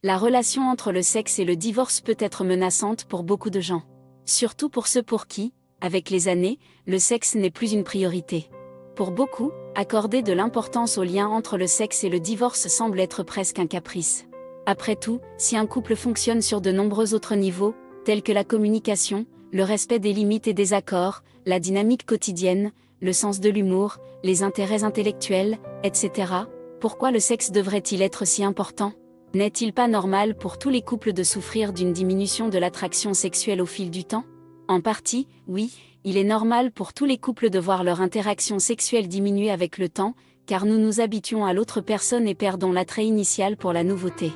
La relation entre le sexe et le divorce peut être menaçante pour beaucoup de gens. Surtout pour ceux pour qui, avec les années, le sexe n'est plus une priorité. Pour beaucoup, accorder de l'importance au lien entre le sexe et le divorce semble être presque un caprice. Après tout, si un couple fonctionne sur de nombreux autres niveaux, tels que la communication, le respect des limites et des accords, la dynamique quotidienne, le sens de l'humour, les intérêts intellectuels, etc., pourquoi le sexe devrait-il être si important ? N'est-il pas normal pour tous les couples de souffrir d'une diminution de l'attraction sexuelle au fil du temps ? En partie, oui, il est normal pour tous les couples de voir leur interaction sexuelle diminuer avec le temps, car nous nous habituons à l'autre personne et perdons l'attrait initial pour la nouveauté.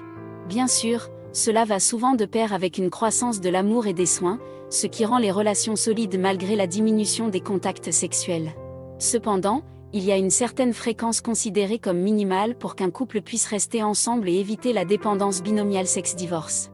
Bien sûr, cela va souvent de pair avec une croissance de l'amour et des soins, ce qui rend les relations solides malgré la diminution des contacts sexuels. Cependant, il y a une certaine fréquence considérée comme minimale pour qu'un couple puisse rester ensemble et éviter la dépendance binomiale sexe-divorce.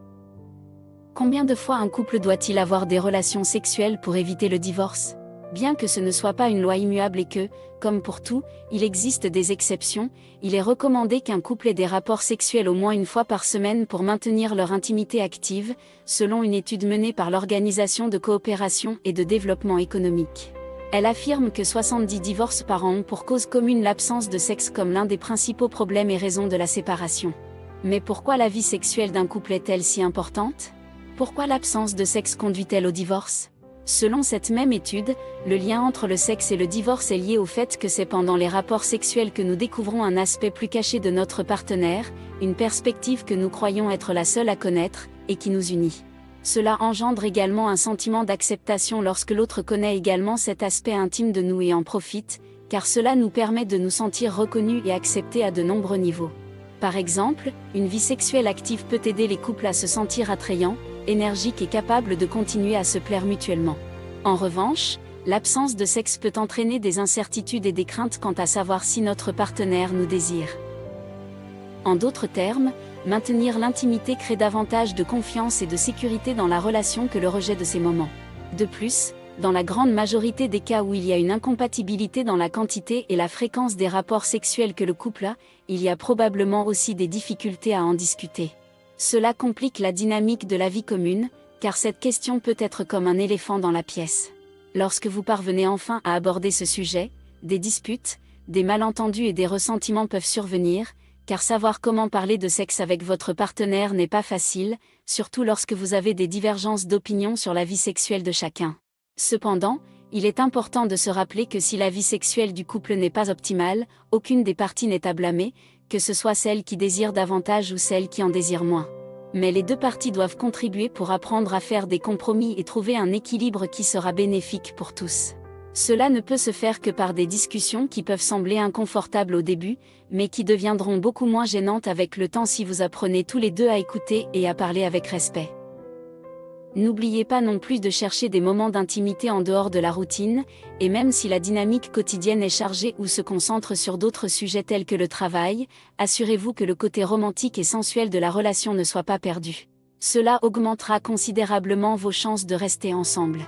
Combien de fois un couple doit-il avoir des relations sexuelles pour éviter le divorce ? Bien que ce ne soit pas une loi immuable et que, comme pour tout, il existe des exceptions, il est recommandé qu'un couple ait des rapports sexuels au moins une fois par semaine pour maintenir leur intimité active, selon une étude menée par l'Organisation de coopération et de développement économique. Elle affirme que 70 divorces par an ont pour cause commune l'absence de sexe comme l'un des principaux problèmes et raisons de la séparation. Mais pourquoi la vie sexuelle d'un couple est-elle si importante ? Pourquoi l'absence de sexe conduit-elle au divorce ? Selon cette même étude, le lien entre le sexe et le divorce est lié au fait que c'est pendant les rapports sexuels que nous découvrons un aspect plus caché de notre partenaire, une perspective que nous croyons être la seule à connaître, et qui nous unit. Cela engendre également un sentiment d'acceptation lorsque l'autre connaît également cet aspect intime de nous et en profite, car cela nous permet de nous sentir reconnus et acceptés à de nombreux niveaux. Par exemple, une vie sexuelle active peut aider les couples à se sentir attrayants, énergiques et capables de continuer à se plaire mutuellement. En revanche, l'absence de sexe peut entraîner des incertitudes et des craintes quant à savoir si notre partenaire nous désire. En d'autres termes, maintenir l'intimité crée davantage de confiance et de sécurité dans la relation que le rejet de ces moments. De plus, dans la grande majorité des cas où il y a une incompatibilité dans la quantité et la fréquence des rapports sexuels que le couple a, il y a probablement aussi des difficultés à en discuter. Cela complique la dynamique de la vie commune, car cette question peut être comme un éléphant dans la pièce. Lorsque vous parvenez enfin à aborder ce sujet, des disputes, des malentendus et des ressentiments peuvent survenir, car savoir comment parler de sexe avec votre partenaire n'est pas facile, surtout lorsque vous avez des divergences d'opinion sur la vie sexuelle de chacun. Cependant, il est important de se rappeler que si la vie sexuelle du couple n'est pas optimale, aucune des parties n'est à blâmer, que ce soit celle qui désire davantage ou celle qui en désire moins. Mais les deux parties doivent contribuer pour apprendre à faire des compromis et trouver un équilibre qui sera bénéfique pour tous. Cela ne peut se faire que par des discussions qui peuvent sembler inconfortables au début, mais qui deviendront beaucoup moins gênantes avec le temps si vous apprenez tous les deux à écouter et à parler avec respect. N'oubliez pas non plus de chercher des moments d'intimité en dehors de la routine, et même si la dynamique quotidienne est chargée ou se concentre sur d'autres sujets tels que le travail, assurez-vous que le côté romantique et sensuel de la relation ne soit pas perdu. Cela augmentera considérablement vos chances de rester ensemble.